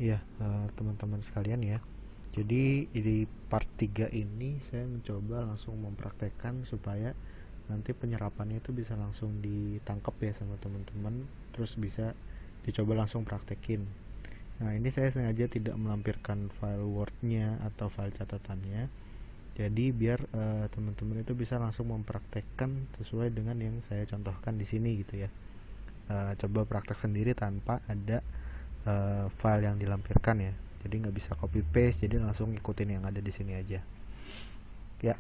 Iya, teman-teman sekalian ya. Jadi di part 3 ini saya mencoba langsung mempraktekkan supaya nanti penyerapannya itu bisa langsung ditangkap ya sama teman-teman, terus bisa dicoba langsung praktekin. Nah, ini saya sengaja tidak melampirkan file Word-nya atau file catatannya. Jadi biar teman-teman itu bisa langsung mempraktekkan sesuai dengan yang saya contohkan di sini gitu ya. Coba praktek sendiri tanpa ada file yang dilampirkan ya, jadi nggak bisa copy paste, jadi langsung ikutin yang ada di sini aja ya.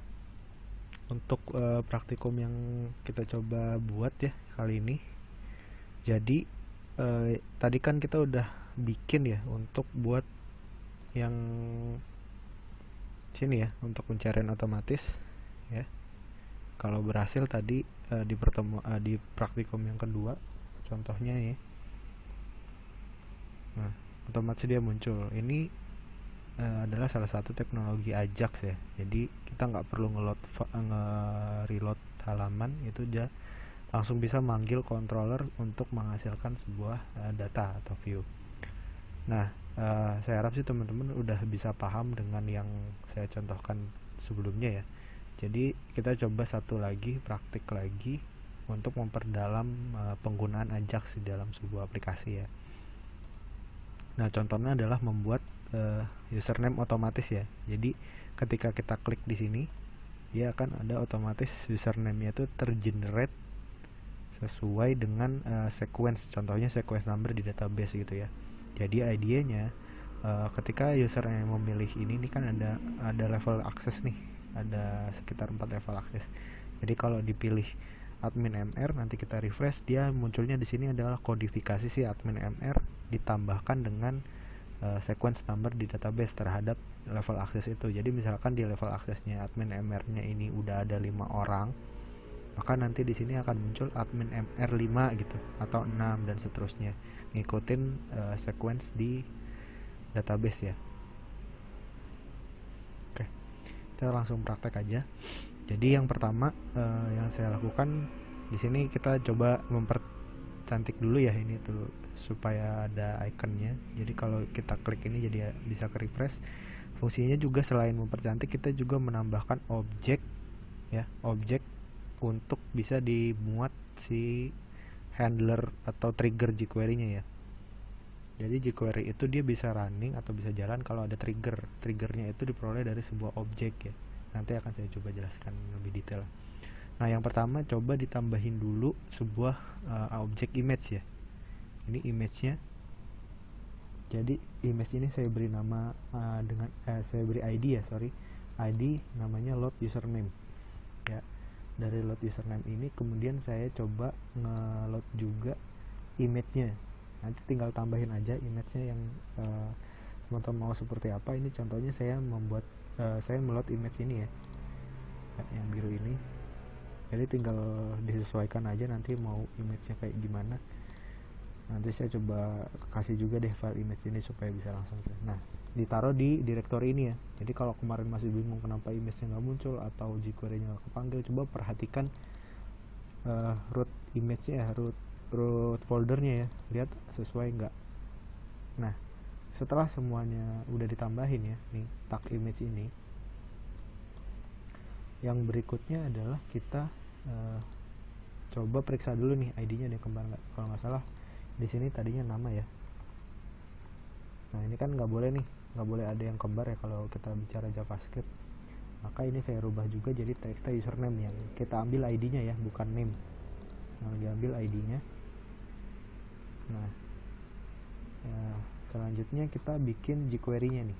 Untuk praktikum yang kita coba buat ya kali ini, jadi tadi kan kita udah bikin ya untuk buat yang sini ya, untuk pencarian otomatis ya. Kalau berhasil tadi di praktikum yang kedua contohnya ya. Nah, otomatis dia muncul. Ini adalah salah satu teknologi Ajax ya. Jadi kita nggak perlu nge-reload halaman, itu dia langsung bisa manggil controller untuk menghasilkan sebuah data atau view. Nah, saya harap sih teman-teman udah bisa paham dengan yang saya contohkan sebelumnya ya. Jadi kita coba satu lagi, praktik lagi untuk memperdalam penggunaan Ajax di dalam sebuah aplikasi ya. Nah, contohnya adalah membuat username otomatis ya. Jadi ketika kita klik di sini, dia akan ada otomatis username-nya itu tergenerate sesuai dengan sequence, contohnya sequence number di database gitu ya. Jadi idenya ketika user yang memilih ini kan ada level akses nih, ada sekitar 4 level akses. Jadi kalau dipilih admin MR, nanti kita refresh, dia munculnya di sini adalah kodifikasi si admin MR ditambahkan dengan sequence number di database terhadap level akses itu. Jadi misalkan di level aksesnya admin MR-nya ini udah ada 5 orang, maka nanti di sini akan muncul admin MR 5 gitu atau 6 dan seterusnya, ngikutin sequence di database ya. Oke, kita langsung praktek aja. Jadi yang pertama yang saya lakukan di sini, kita coba mempercantik dulu ya ini tuh supaya ada ikonnya. Jadi kalau kita klik ini jadi bisa ke refresh. Fungsinya juga selain mempercantik, kita juga menambahkan objek ya, objek untuk bisa dimuat si handler atau trigger jQuery-nya ya. Jadi jQuery itu dia bisa running atau bisa jalan kalau ada trigger. Triggernya itu diperoleh dari sebuah objek ya. Nanti akan saya coba jelaskan lebih detail. Nah, yang pertama coba ditambahin dulu sebuah objek image ya. Ini image-nya. Jadi image ini saya beri nama saya beri ID ya, ID namanya load username ya. Dari load username ini kemudian saya coba nge-load juga image-nya. Nanti tinggal tambahin aja image-nya yang teman-teman mau seperti apa. Ini contohnya saya meload image ini ya, yang biru ini. Jadi tinggal disesuaikan aja nanti mau image-nya kayak gimana. Nanti saya coba kasih juga deh file image ini supaya bisa langsung. Nah, ditaruh di direktori ini ya. Jadi kalau kemarin masih bingung kenapa image-nya nggak muncul atau jQuery-nya nggak kepanggil, coba perhatikan root image-nya ya, root foldernya ya, lihat sesuai nggak. Nah, setelah semuanya udah ditambahin ya, nih tag image ini, yang berikutnya adalah kita coba periksa dulu nih ID-nya ada kembar nggak. Kalau nggak salah di sini tadinya nama ya. Nah, ini kan nggak boleh nih, nggak boleh ada yang kembar ya kalau kita bicara JavaScript. Maka ini saya rubah juga jadi txt username, yang kita ambil ID-nya ya, bukan name. Nah, diambil ID-nya. Nah, selanjutnya kita bikin jQuery-nya nih.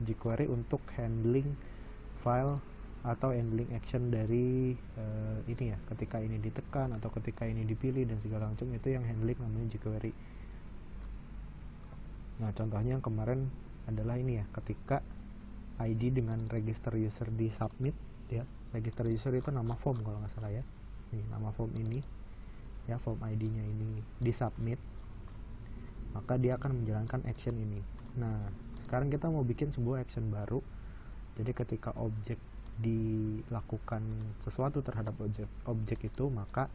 jQuery untuk handling file atau handling action dari ini ya, ketika ini ditekan atau ketika ini dipilih dan segala macam, itu yang handling namanya jQuery. Nah, contohnya yang kemarin adalah ini ya, ketika ID dengan register user di submit ya. Register user itu nama form kalau nggak salah ya. Nih, nama form ini ya, form ID-nya ini di submit, maka dia akan menjalankan action ini. Nah, sekarang kita mau bikin sebuah action baru. Jadi ketika objek dilakukan sesuatu terhadap objek itu, maka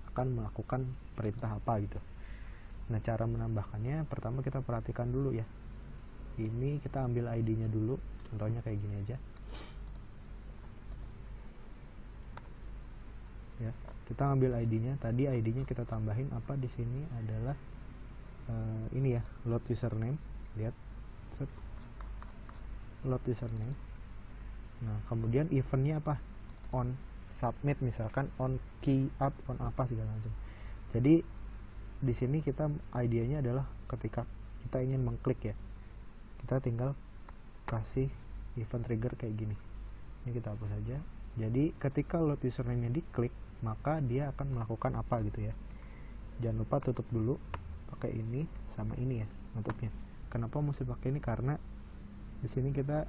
akan melakukan perintah apa gitu. Nah, cara menambahkannya pertama kita perhatikan dulu ya. Ini kita ambil ID-nya dulu, contohnya kayak gini aja. Ya, kita ambil ID-nya. Tadi ID-nya kita tambahin apa di sini adalah ini ya, load username. Lihat, set, load username. Nah, kemudian eventnya apa? On submit, misalkan on key up, on apa segala macam. Jadi di sini kita idenya adalah ketika kita ingin mengklik ya, kita tinggal kasih event trigger kayak gini. Ini kita hapus saja. Jadi ketika load username-nya diklik, maka dia akan melakukan apa gitu ya. Jangan lupa tutup dulu pakai ini sama ini ya, nutupnya. Kenapa mesti pakai ini? Karena di sini kita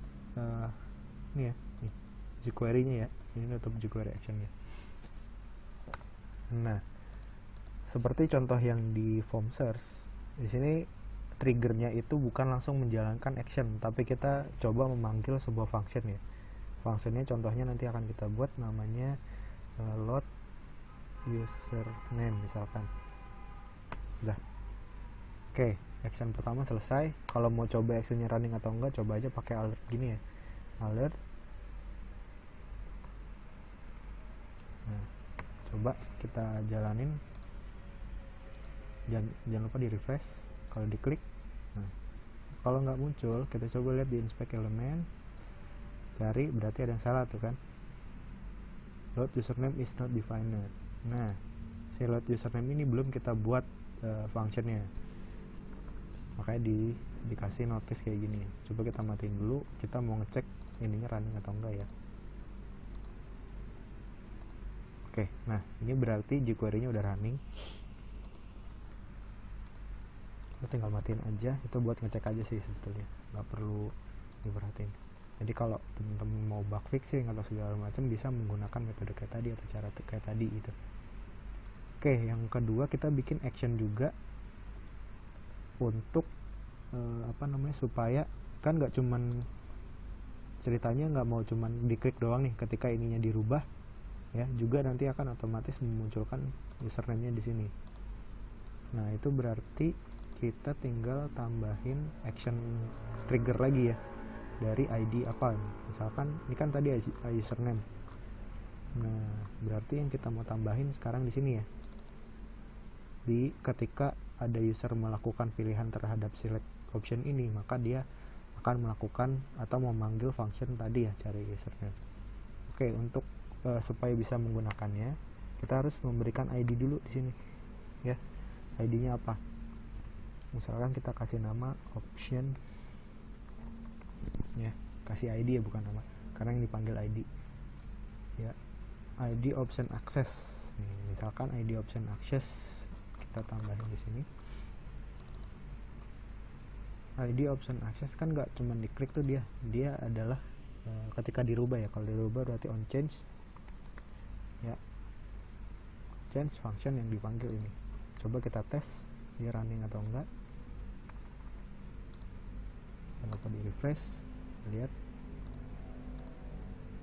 ini ya, nih, jQuery-nya ya. Ini nutup jQuery action-nya. Nah, seperti contoh yang di form search, di sini triggernya itu bukan langsung menjalankan action, tapi kita coba memanggil sebuah function ya. Functionnya contohnya nanti akan kita buat namanya load username misalkan. Udah. Oke, action pertama selesai. Kalau mau coba actionnya running atau enggak, coba aja pakai alert gini ya. Alert. Nah, coba kita jalanin. Jangan lupa di refresh. Kalau diklik, nah, kalau nggak muncul, kita coba lihat di inspect element, cari, berarti ada yang salah tuh kan. Load username is not defined. Nah, si load username ini belum kita buat functionnya, makanya dikasih notice kayak gini. Coba kita matiin dulu, kita mau ngecek ininya running atau enggak ya. Oke, nah ini berarti jQuery-nya udah running. Kita tinggal matiin aja, itu buat ngecek aja sih sebetulnya, nggak perlu diperhatiin. Jadi kalau teman-teman mau bug fixing atau segala macam, bisa menggunakan metode kayak tadi atau cara kayak tadi gitu. Oke, yang kedua kita bikin action juga untuk supaya kan nggak cuman ceritanya nggak mau cuman diklik doang nih ketika ininya dirubah ya, juga nanti akan otomatis memunculkan username-nya di sini. Nah, itu berarti kita tinggal tambahin action trigger lagi ya dari ID apa. Misalkan ini kan tadi username. Nah, berarti yang kita mau tambahin sekarang di sini ya. Di ketika ada user melakukan pilihan terhadap select option ini, maka dia akan melakukan atau memanggil function tadi ya, cari username. Oke, untuk supaya bisa menggunakannya, kita harus memberikan ID dulu di sini ya. ID-nya apa? Misalkan kita kasih nama option ya, kasih ID ya, bukan nama, karena yang dipanggil ID ya. ID option access nih, misalkan ID option access kita tambahin di sini. ID option access kan nggak cuma diklik tuh, dia adalah ketika dirubah ya. Kalau dirubah berarti on change ya, change function yang dipanggil ini. Coba kita tes dia running atau enggak. Jangan lupa di refresh, lihat.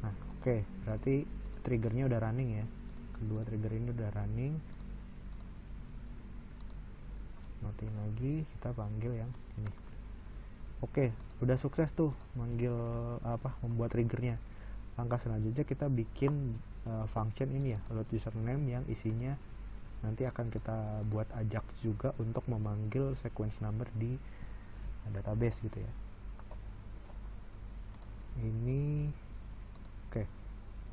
Nah, oke, berarti triggernya udah running ya. Kedua trigger ini udah running. Matiin lagi, kita panggil yang ini. Oke, udah sukses tuh manggil membuat triggernya. Langkah selanjutnya kita bikin function ini ya, load username, yang isinya nanti akan kita buat ajax juga untuk memanggil sequence number di database gitu ya. Ini oke,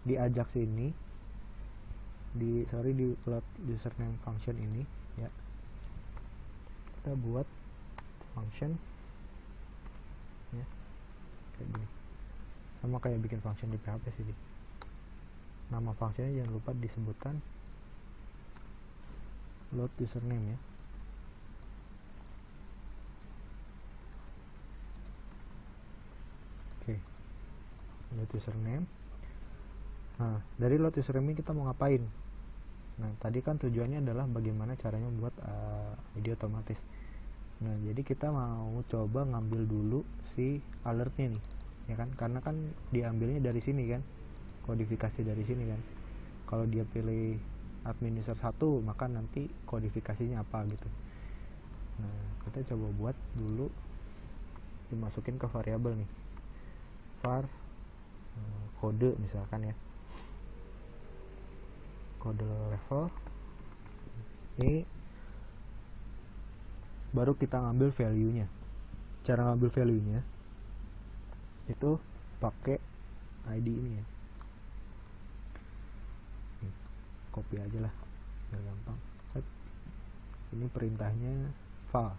di ajax ini di load username function ini ya, kita buat function ya kayak gini, sama kayak bikin function di PHP sih. Nama functionnya jangan lupa disebutkan load username ya. Oke, load username. Nah, dari load username ini kita mau ngapain? Nah, tadi kan tujuannya adalah bagaimana caranya membuat ID otomatis. Nah, jadi kita mau coba ngambil dulu si alertnya nih ya kan, karena kan diambilnya dari sini kan, kodifikasi dari sini kan. Kalau dia pilih admin user 1, maka nanti kodifikasinya apa gitu. kita coba buat dulu, dimasukin ke variabel nih, var kode misalkan ya, kode level ini, baru kita ngambil value nya. Cara ngambil value nya itu pakai ID ini ya, copy aja lah biar gampang. Ini perintahnya val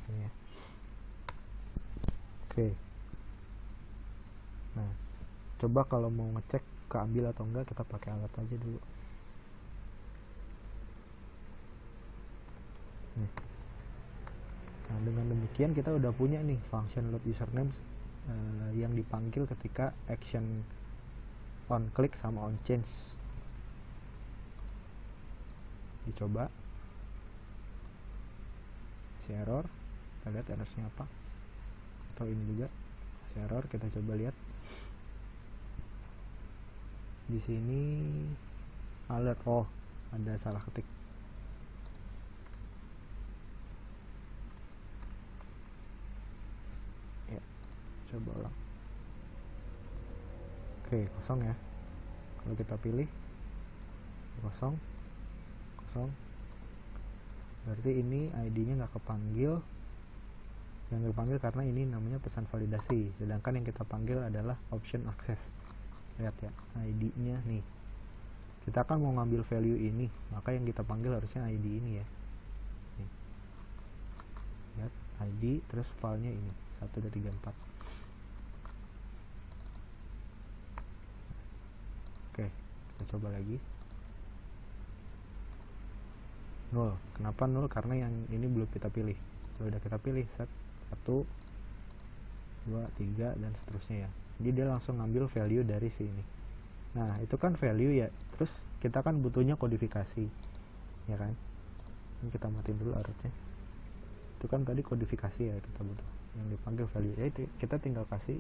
ini ya. Oke, nah coba kalau mau ngecek keambil atau enggak, kita pakai alat aja dulu. Nah, dengan demikian kita udah punya nih function load username yang dipanggil ketika action on click sama on change. Dicoba, si error, kita lihat errornya apa, atau ini juga si error. Kita coba lihat di sini alert, oh ada salah ketik. Ya, coba ulang. Oke, kosong ya. Kalau kita pilih kosong, berarti ini ID-nya nggak kepanggil. Yang dipanggil karena ini namanya pesan validasi, sedangkan yang kita panggil adalah option access. Lihat ya, ID-nya nih, kita kan mau ngambil value ini, maka yang kita panggil harusnya ID ini ya. Nih. Lihat ID terus filenya ini 1 2 3 4. Oke, kita coba lagi. 0. Kenapa 0? Karena yang ini belum kita pilih. Kalau udah kita pilih, set 1 2 3 dan seterusnya ya. Jadi dia langsung ngambil value dari sini. Nah, itu kan value ya. Terus kita kan butuhnya kodifikasi, ya kan? Ini kita matiin dulu arutnya. Itu kan tadi kodifikasi ya kita butuh. Yang dipanggil value. Ya itu kita tinggal kasih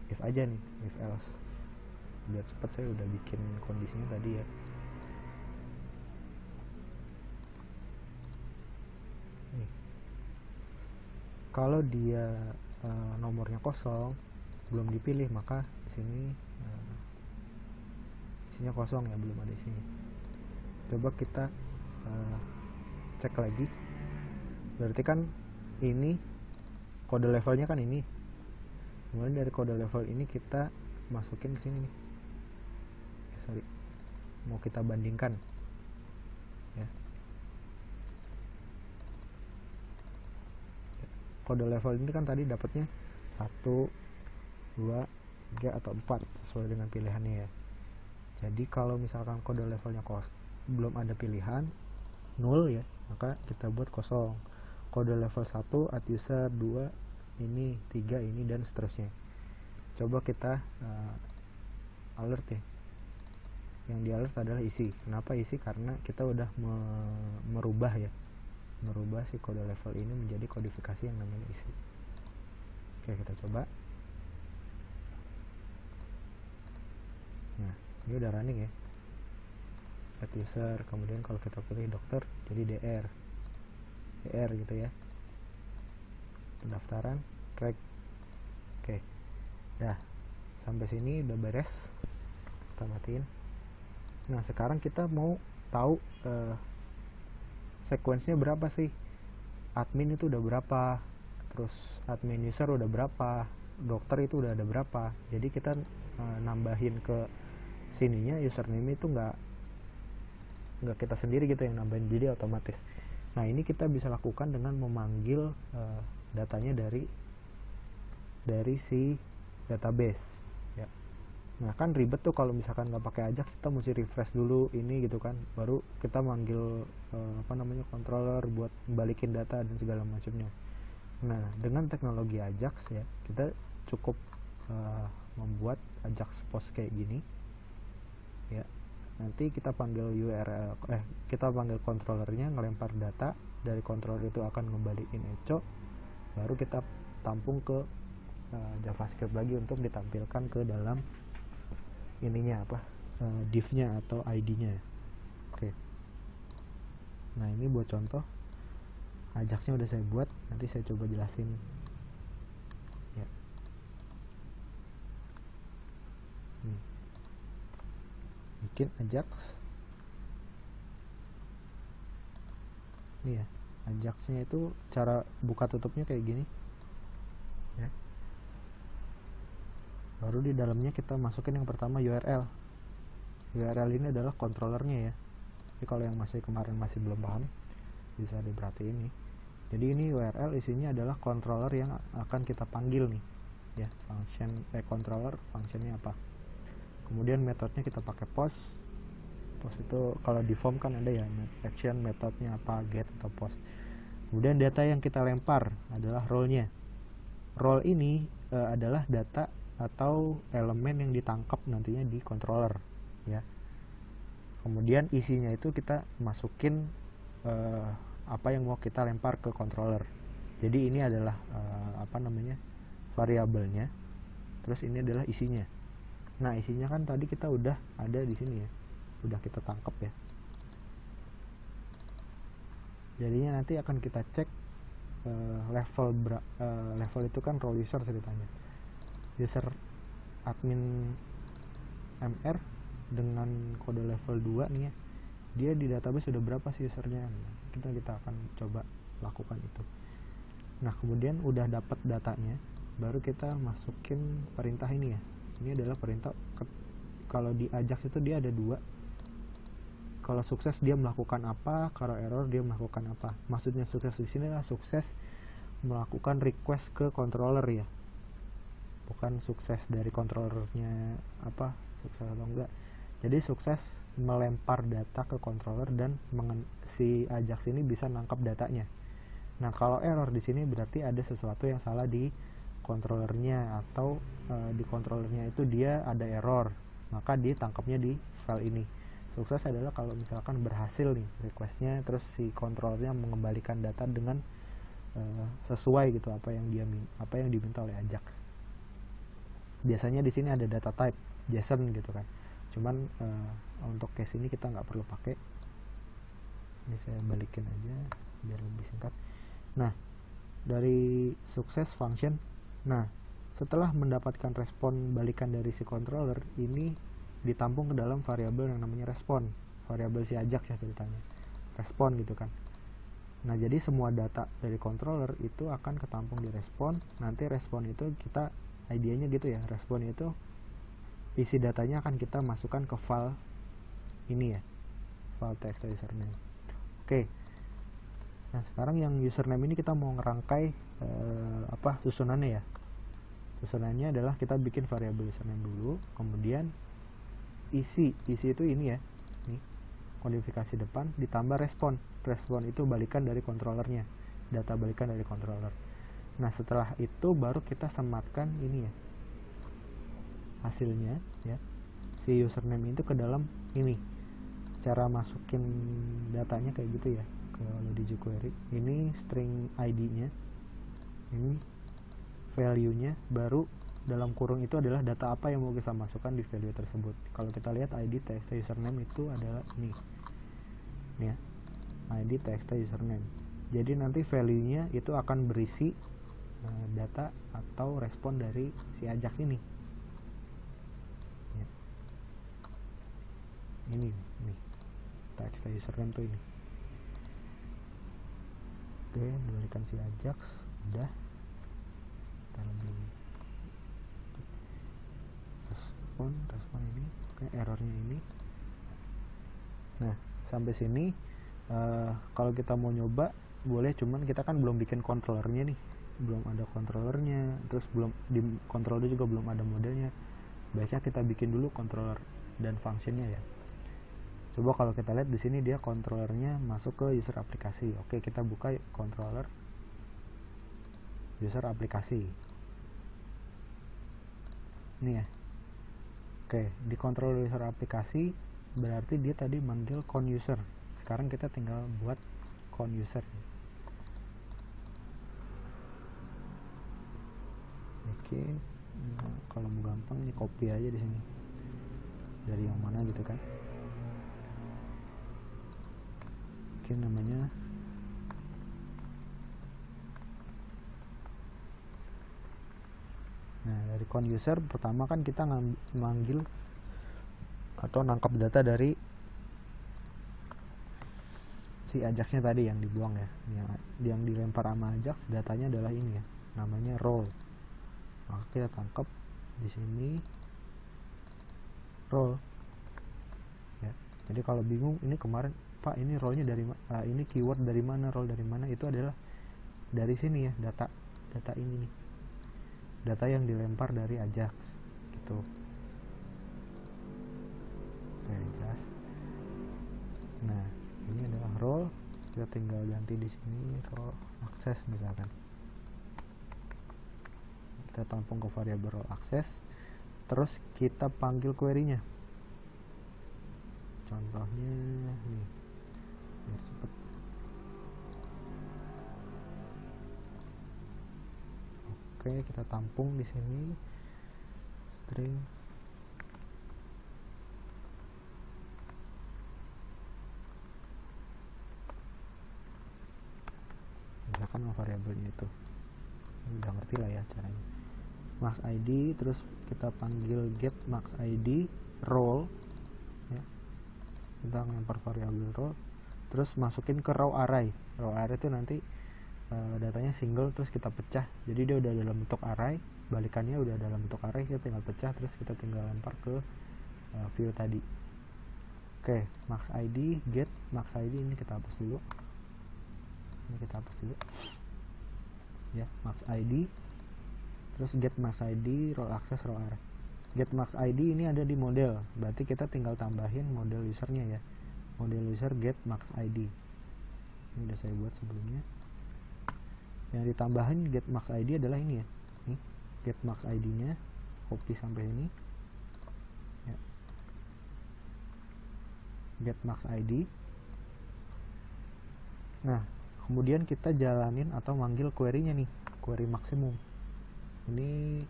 if aja nih, if else. Biar cepat, saya udah bikin kondisinya tadi ya. Nih. Kalau dia nomornya kosong, belum dipilih, maka di sini isinya kosong ya, belum ada isinya. Coba kita cek lagi. Berarti kan ini kode levelnya kan ini. Kemudian dari kode level ini kita masukin ke sini nih. Mau kita bandingkan ya. Kode level ini kan tadi dapatnya 1 2 3 atau 4 sesuai dengan pilihannya ya. Jadi kalau misalkan kode levelnya belum ada pilihan 0 ya, maka kita buat kosong. Kode level 1 add user, 2 ini, 3 ini, dan seterusnya. Coba kita alert ya. Yang di alert adalah isi. Kenapa isi? Karena kita udah merubah si kode level ini menjadi kodifikasi yang namanya isi. Oke, kita coba. Nah, ini udah running ya. Add user, kemudian kalau kita pilih dokter jadi DR gitu ya. Pendaftaran, track. Oke. Dah, sampai sini udah beres. Kita matiin. Nah, sekarang kita mau tahu sequence-nya berapa sih? Admin itu udah berapa? Terus admin user udah berapa? Dokter itu udah ada berapa? Jadi kita nambahin ke sininya username itu nggak kita sendiri gitu yang nambahin, jadi otomatis. Nah, ini kita bisa lakukan dengan memanggil datanya dari si database ya. Nah, kan ribet tuh kalau misalkan nggak pakai Ajax, kita mesti refresh dulu ini gitu kan, baru kita manggil controller buat balikin data dan segala macamnya. Nah, dengan teknologi Ajax ya, kita cukup membuat Ajax post kayak gini ya. Nanti kita panggil URL, kita panggil controllernya, ngelempar data dari controller, itu akan ngembaliin echo, baru kita tampung ke JavaScript lagi untuk ditampilkan ke dalam ininya div-nya atau ID-nya. Oke. Nah, ini buat contoh. Ajaxnya udah saya buat, nanti saya coba jelasin ya. Bikin Ajax ini ya. Ajaxnya itu cara buka tutupnya kayak gini ya. Baru di dalamnya kita masukin yang pertama URL. URL ini adalah controllernya ya. Jadi kalau yang kemarin masih belum paham, bisa diperhatiin nih. Jadi ini URL isinya adalah controller yang akan kita panggil nih ya. Function controller functionnya apa. Kemudian metodenya kita pakai post. Post itu kalau di form kan ada ya, action metodenya apa, get atau post. Kemudian data yang kita lempar adalah role-nya. Role ini adalah data atau elemen yang ditangkap nantinya di controller ya. Kemudian isinya itu kita masukin apa yang mau kita lempar ke controller. Jadi ini adalah variabelnya. Terus ini adalah isinya. Nah, isinya kan tadi kita udah ada di sini ya. Udah kita tangkap ya. Jadinya nanti akan kita cek level itu kan role user ceritanya. User admin MR dengan kode level 2 nih ya. Dia di database sudah berapa sih usernya? Kita akan coba lakukan itu. Nah, kemudian udah dapat datanya, baru kita masukin perintah ini ya. Ini adalah perintah kalau di Ajax itu dia ada 2. Kalau sukses dia melakukan apa, kalau error dia melakukan apa. Maksudnya sukses di sini adalah sukses melakukan request ke controller ya. Bukan sukses dari controllernya apa, sukses atau enggak. Jadi sukses melempar data ke controller dan si Ajax ini bisa nangkap datanya. Nah, kalau error di sini berarti ada sesuatu yang salah di controllernya atau di controllernya itu dia ada error. Maka ditangkapnya di file ini. Sukses adalah kalau misalkan berhasil nih requestnya, terus si controllernya mengembalikan data dengan sesuai gitu apa yang diminta oleh Ajax. Biasanya di sini ada data type JSON gitu kan. Cuman untuk case ini kita nggak perlu pakai. Ini saya balikin aja biar lebih singkat. Nah, dari sukses function. Nah, setelah mendapatkan respon balikan dari si controller, ini ditampung ke dalam variabel yang namanya respon, variabel si Ajax ya ceritanya, respon gitu kan. Nah, jadi semua data dari controller itu akan ketampung di respon. Nanti respon itu kita idenya gitu ya, respon itu isi datanya akan kita masukkan ke file ini ya, file text username. Oke. Nah, sekarang yang username ini kita mau ngerangkai susunannya ya. Susunannya adalah kita bikin variabel username dulu, kemudian isi itu ini ya, nih kodifikasi depan ditambah respon itu balikan dari controllernya, data balikan dari controller. Nah, setelah itu baru kita sematkan ini ya, hasilnya ya, si username itu ke dalam ini. Cara masukin datanya kayak gitu ya, kalau di jQuery ini string id nya, ini value nya, baru dalam kurung itu adalah data apa yang mau kita masukkan di value tersebut. Kalau kita lihat id txt username itu adalah ini ya, id txt username. Jadi nanti value-nya itu akan berisi data atau respon dari si Ajax ini ya. Ini nih txt username tuh ini. Oke, diberikan si Ajax udah. Kita lebih respon ini, oke, errornya ini. Nah, sampai sini kalau kita mau nyoba boleh, cuman kita kan belum bikin controllernya nih, belum ada controllernya, terus belum di controller juga belum ada modelnya. Baiknya kita bikin dulu controller dan functionnya ya. Coba kalau kita lihat di sini dia controllernya masuk ke user aplikasi. Oke, kita buka controller user aplikasi ini ya. Oke, di controller user aplikasi berarti dia tadi manggil con user. Sekarang kita tinggal buat con user. Oke, nah, kalau mau gampang ini copy aja di sini. Dari yang mana gitu kan. Oke, namanya Dari count user pertama kan kita manggil atau nangkap data dari si Ajax-nya tadi yang dibuang ya. Yang dilempar sama Ajax datanya adalah ini ya, namanya role. Maka kita tangkap di sini role ya. Jadi kalau bingung ini kemarin Pak ini role-nya dari ini keyword dari mana, role dari mana, itu adalah dari sini ya, data ini nih, data yang dilempar dari Ajax gitu. Oke, jelas. Nah, ini adalah role, kita tinggal ganti di sini role access misalkan. Kita tampung ke variabel role access, terus kita panggil query-nya. Contohnya nih, biar cepet. Oke, kita tampung di sini string misalkan variabelnya itu. Udah ngerti lah ya caranya. Max ID, terus kita panggil get max ID role ya. Kita ngelempar variabel role, terus masukin ke row array. Row array itu nanti datanya single, terus kita pecah, jadi dia udah dalam bentuk array, balikannya udah dalam bentuk array, kita tinggal pecah, terus kita tinggal lempar ke view tadi. Oke, max ID, get max ID ini kita hapus dulu. Ya, max ID, terus get max ID role access row array. Get max ID ini ada di model, berarti kita tinggal tambahin model usernya ya, model user get max ID. Ini udah saya buat sebelumnya. Yang ditambahin get max ID adalah ini ya, nih get max ID nya copy sampai ini ya. Get max ID. Nah, kemudian kita jalanin atau manggil query-nya nih, query maksimum. Ini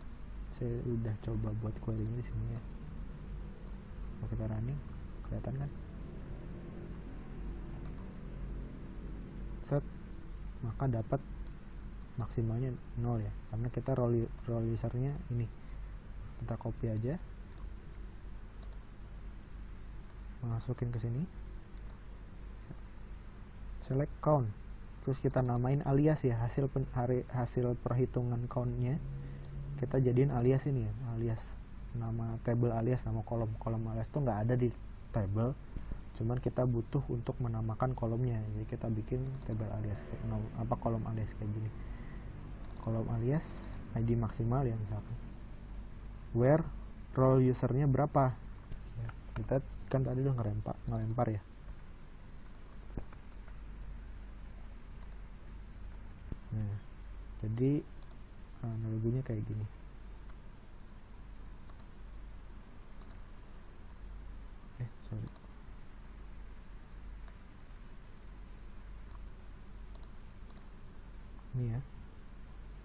saya udah coba buat query-nya di sini ya. Kalau kita running, kelihatan kan? Set, maka dapat maksimalnya 0 ya, karena kita role usernya ini. Kita copy aja, masukin ke sini, select count, terus kita namain alias ya, hasil perhitungan countnya kita jadiin alias ini ya, alias nama table alias, nama kolom alias itu nggak ada di table, cuman kita butuh untuk menamakan kolomnya, jadi kita bikin table alias kolom alias kayak gini. Kolom alias ID maksimal ya misalkan, where role usernya berapa ya, kita kan tadi udah ngelempar ya. Nah, jadi analoginya kayak gini. Sorry. Ini ya,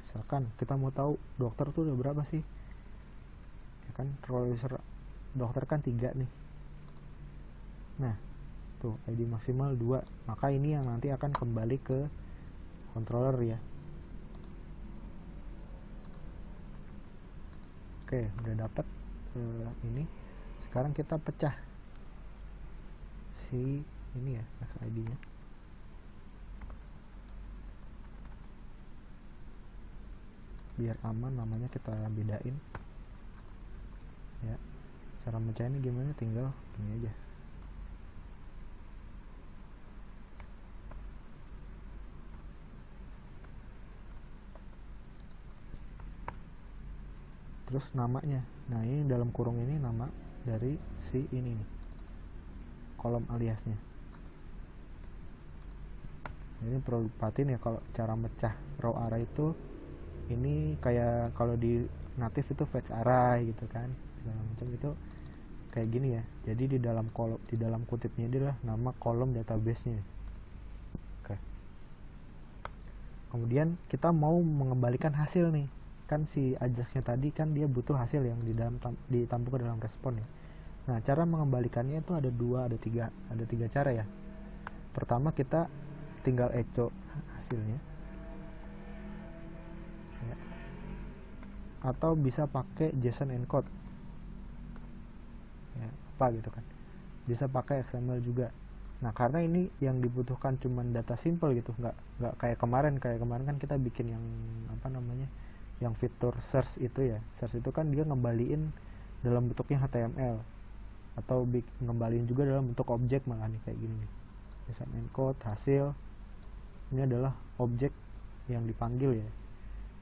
misalkan kita mau tahu dokter tuh udah berapa sih ya kan, role user dokter kan 3 nih. Nah tuh ID maksimal 2, maka ini yang nanti akan kembali ke controller ya. Oke, udah dapat ini. Sekarang kita pecah si ini ya, max ID nya. Biar aman namanya kita bedain ya. Cara mecahinnya gimana, tinggal gini aja. Terus namanya, nah ini dalam kurung ini nama dari si ini nih, kolom aliasnya. Ini perlu perhatiin ya, kalau cara mecah row array itu ini kayak kalau di native itu fetch array gitu kan, segala macam itu kayak gini ya. Jadi di dalam kolom, di dalam kutipnya ini adalah nama kolom database-nya. Oke. Kemudian kita mau mengembalikan hasil nih, kan si Ajax-nya tadi kan dia butuh hasil yang ditampung ke dalam respon ya. Nah, cara mengembalikannya itu ada tiga cara ya. Pertama, kita tinggal echo hasilnya ya. atau bisa pakai JSON encode ya, apa gitu kan, bisa pakai XML juga. Nah karena ini yang dibutuhkan cuman data simple gitu, nggak kayak kemarin kan kita bikin yang apa namanya, yang fitur search itu ya. Search itu kan dia ngembaliin dalam bentuknya HTML atau ngembaliin juga dalam bentuk objek, malah nih kayak gini nih, JSON encode hasil, ini adalah objek yang dipanggil ya.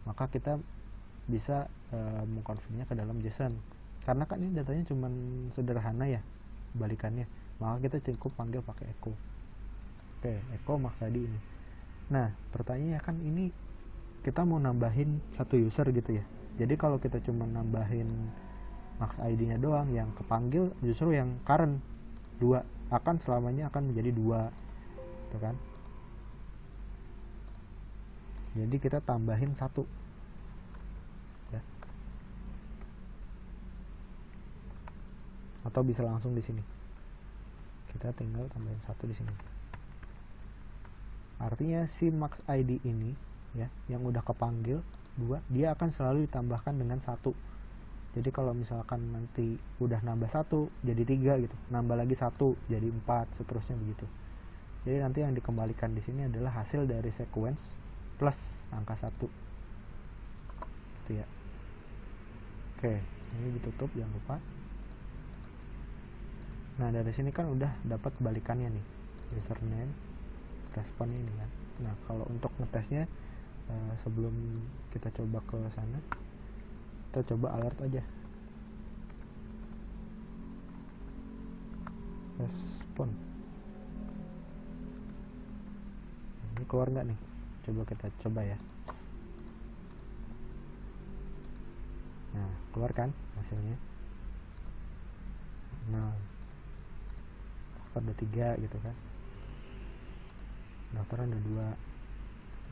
Maka kita bisa mengkonfigurasinya ke dalam JSON. Karena kan ini datanya cuman sederhana ya balikannya, maka kita cukup panggil pakai echo. Oke, echo max ID ini. Nah pertanyaannya kan ini kita mau nambahin satu user gitu ya. Jadi kalau kita cuma nambahin max ID nya doang, yang kepanggil justru yang current 2 akan selamanya akan menjadi 2 gitu kan. Jadi kita tambahin 1 ya. Atau bisa langsung di sini. Kita tinggal tambahin 1 di sini. Artinya si max ID ini ya, yang udah kepanggil 2, dia akan selalu ditambahkan dengan 1. Jadi kalau misalkan nanti udah nambah 1 jadi 3 gitu, nambah lagi 1 jadi 4, seterusnya begitu. Jadi nanti yang dikembalikan di sini adalah hasil dari sequence plus angka 1 gitu ya. Oke, ini ditutup, jangan lupa. Nah dari sini kan udah dapat balikannya nih, username, respon ini kan. Nah kalau untuk ngetesnya sebelum kita coba ke sana, kita coba alert aja, respon ini keluar nggak nih, coba kita coba ya. Nah keluar kan hasilnya. Nah daftar ada 3 gitu kan, daftaran ada 2,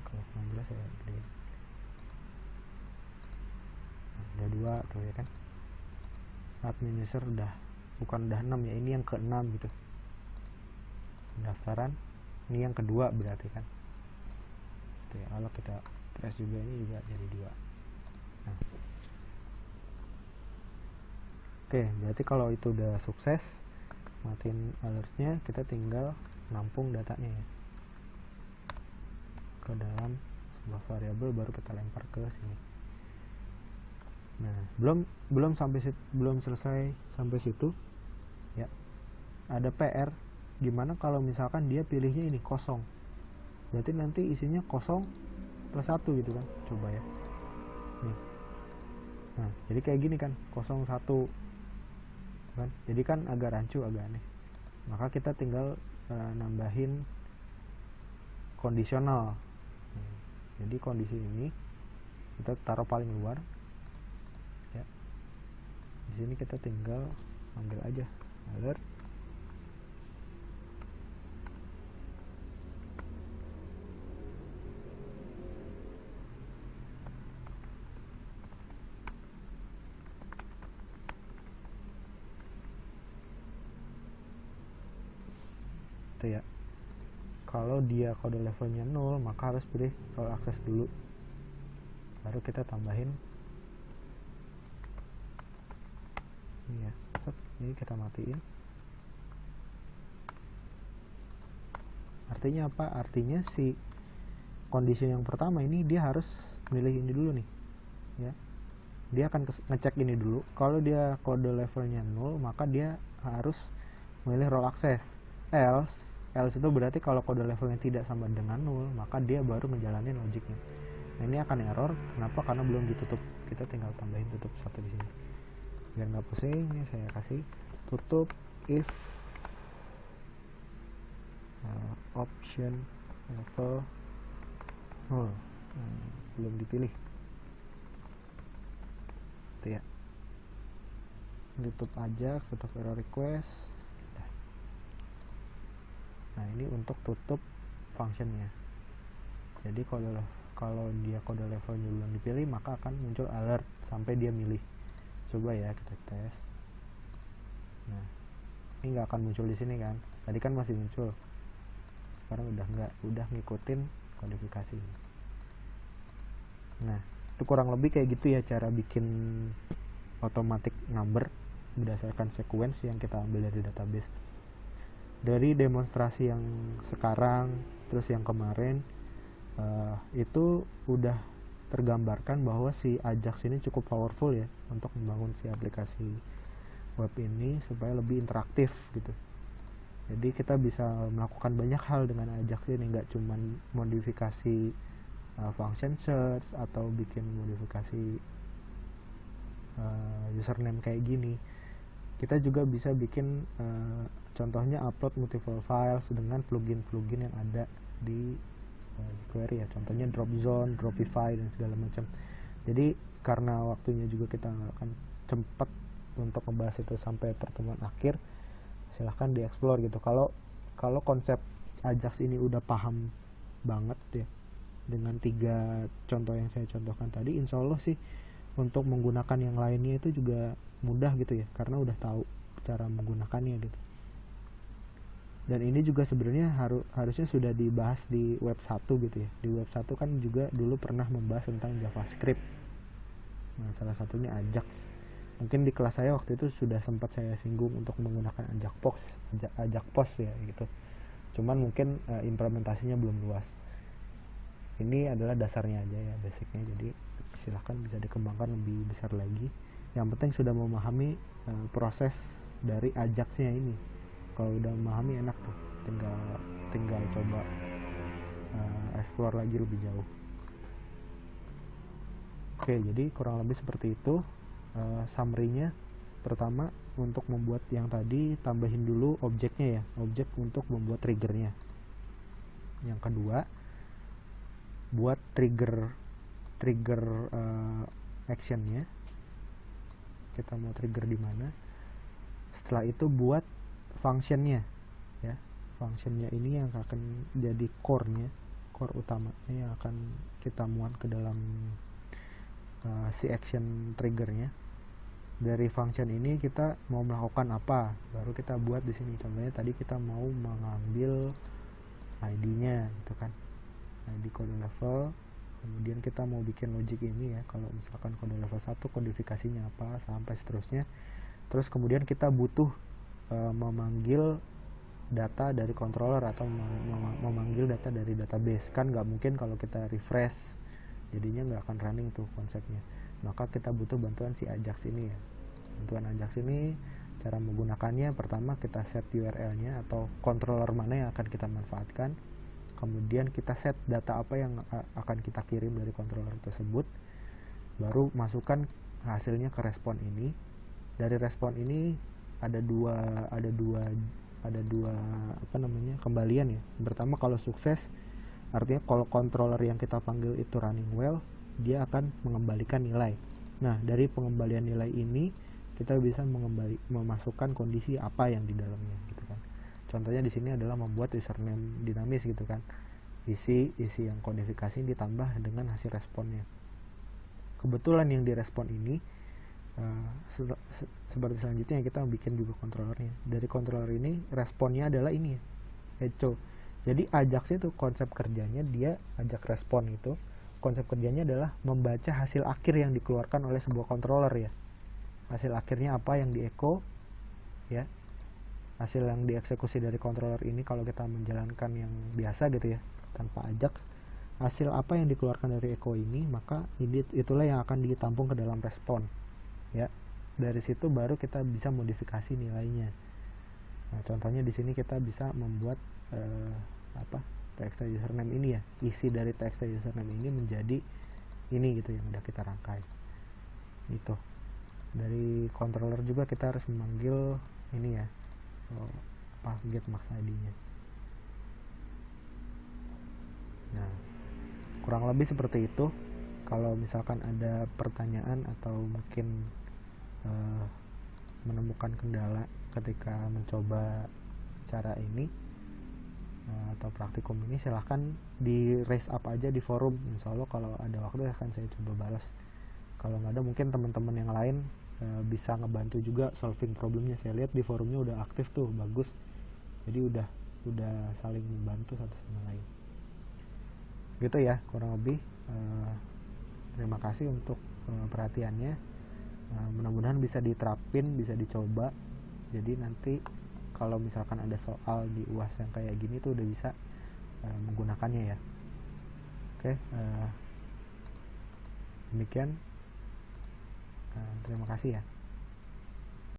kalau 16 ya gede. Ada 2 tuh ya kan, admin user udah, bukan udah 6 ya, ini yang ke-6 gitu. Pendaftaran ini yang kedua berarti kan. Tuh ya, kalau kita press juga ini juga jadi 2. Nah. Oke, berarti kalau itu udah sukses, matiin alertnya, kita tinggal nampung datanya ya ke dalam sebuah variabel, baru kita lempar ke sini. Nah, belum selesai sampai situ ya. Ada PR, gimana kalau misalkan dia pilihnya ini kosong, berarti nanti isinya kosong plus 1 gitu kan. Coba ya nih. Nah jadi kayak gini kan, 01 kan, jadi kan agak rancu, agak aneh. Maka kita tinggal nambahin kondisional. Jadi kondisi ini kita taruh paling luar ya. Di sini kita tinggal ambil aja alert, itu ya. Kalau dia kode levelnya 0, maka harus pilih role access dulu, baru kita tambahin ini ya. Ini kita matiin. Artinya apa? Artinya si kondisi yang pertama ini dia harus milih ini dulu nih ya. Dia akan ngecek ini dulu. Kalau dia kode levelnya 0, maka dia harus memilih role access. Else itu berarti kalau kode levelnya tidak sama dengan 0, maka dia baru ngejalanin logiknya. Nah ini akan error. Kenapa? Karena belum ditutup. Kita tinggal tambahin tutup 1 di sini biar nggak pusing. Ini saya kasih tutup if option level 0 belum dipilih itu ya. Tutup aja, tutup error request. Nah ini untuk tutup functionnya. Jadi kalau dia kode levelnya belum dipilih, maka akan muncul alert sampai dia milih. Coba ya kita tes. Nah ini nggak akan muncul di sini kan, tadi kan masih muncul, sekarang udah nggak, udah ngikutin kodifikasi. Nah Itu kurang lebih kayak gitu ya cara bikin automatic number berdasarkan sequence yang kita ambil dari database. Dari demonstrasi yang sekarang terus yang kemarin itu udah tergambarkan bahwa si Ajax ini cukup powerful ya untuk membangun si aplikasi web ini supaya lebih interaktif gitu. Jadi kita bisa melakukan banyak hal dengan Ajax ini, nggak cuman modifikasi function search atau bikin modifikasi username kayak gini. Kita juga bisa bikin contohnya upload multiple files dengan plugin-plugin yang ada di jQuery ya, contohnya Dropzone, Dropify dan segala macam. Jadi karena waktunya juga kita nggak akan cepat untuk membahas itu sampai pertemuan akhir, silahkan dieksplor gitu. Kalau konsep Ajax ini udah paham banget ya dengan 3 contoh yang saya contohkan tadi, insya Allah sih untuk menggunakan yang lainnya itu juga mudah gitu ya, karena udah tahu cara menggunakannya gitu. Dan ini juga sebenarnya harusnya sudah dibahas di web 1 gitu ya. Di web 1 kan juga dulu pernah membahas tentang JavaScript. Nah, salah satunya Ajax. Mungkin di kelas saya waktu itu sudah sempat saya singgung untuk menggunakan Ajax Post ya gitu. Cuman mungkin implementasinya belum luas. Ini adalah dasarnya aja ya, basicnya. Jadi silahkan bisa dikembangkan lebih besar lagi. Yang penting sudah memahami proses dari Ajaxnya ini. Kalau udah memahami enak tuh, tinggal coba explore lagi lebih jauh. Oke, jadi kurang lebih seperti itu summary-nya. Pertama, untuk membuat yang tadi tambahin dulu objeknya ya, objek untuk membuat triggernya. Yang kedua, buat trigger actionnya. Kita mau trigger di mana? Setelah itu buat functionnya ya, functionnya ini yang akan jadi core utamanya yang akan kita muat ke dalam si action triggernya. Dari function ini kita mau melakukan apa, baru kita buat di sini. Contohnya tadi kita mau mengambil ID-nya gitu kan, ID kode level, kemudian kita mau bikin logic ini ya, kalau misalkan kode level 1 kodifikasinya apa sampai seterusnya. Terus kemudian kita butuh memanggil data dari controller atau memanggil data dari database. Kan nggak mungkin kalau kita refresh jadinya nggak akan running tuh konsepnya. Maka kita butuh bantuan si Ajax ini ya. Bantuan Ajax ini cara menggunakannya, pertama kita set URL-nya atau controller mana yang akan kita manfaatkan. Kemudian kita set data apa yang akan kita kirim dari controller tersebut. Baru masukkan hasilnya ke respon ini. Dari respon ini ada dua kembalian ya. Pertama, kalau sukses artinya kalau controller yang kita panggil itu running well, dia akan mengembalikan nilai. Nah, dari pengembalian nilai ini kita bisa memasukkan kondisi apa yang di dalamnya gitu kan. Contohnya di sini adalah membuat username dinamis gitu kan. Isi yang kodifikasi ditambah dengan hasil responnya. Kebetulan yang direspon ini seperti selanjutnya kita bikin juga controllernya. Dari controller ini responnya adalah ini ya, echo. Jadi Ajax itu konsep kerjanya, dia Ajax respon itu konsep kerjanya adalah membaca hasil akhir yang dikeluarkan oleh sebuah controller ya. Hasil akhirnya apa yang di echo ya, hasil yang dieksekusi dari controller ini kalau kita menjalankan yang biasa gitu ya tanpa Ajax, hasil apa yang dikeluarkan dari echo ini, maka itulah yang akan ditampung ke dalam respon ya. Dari situ baru kita bisa modifikasi nilainya. Nah, contohnya di sini kita bisa membuat txt username ini ya, isi dari txt username ini menjadi ini gitu yang udah kita rangkai gitu. Dari controller juga kita harus memanggil ini ya, get max ID-nya. Nah, kurang lebih seperti itu. Kalau misalkan ada pertanyaan atau mungkin menemukan kendala ketika mencoba cara ini atau praktikum ini, silahkan di raise up aja di forum. Insya Allah kalau ada waktu akan saya coba balas. Kalau nggak ada, mungkin teman-teman yang lain bisa ngebantu juga solving problemnya. Saya lihat di forumnya udah aktif tuh, bagus. Jadi udah saling membantu satu sama lain. Gitu ya kurang lebih. Terima kasih untuk perhatiannya. Mudah-mudahan bisa diterapin, bisa dicoba. Jadi nanti kalau misalkan ada soal di UAS yang kayak gini tuh udah bisa menggunakannya ya. Oke, demikian. Terima kasih ya.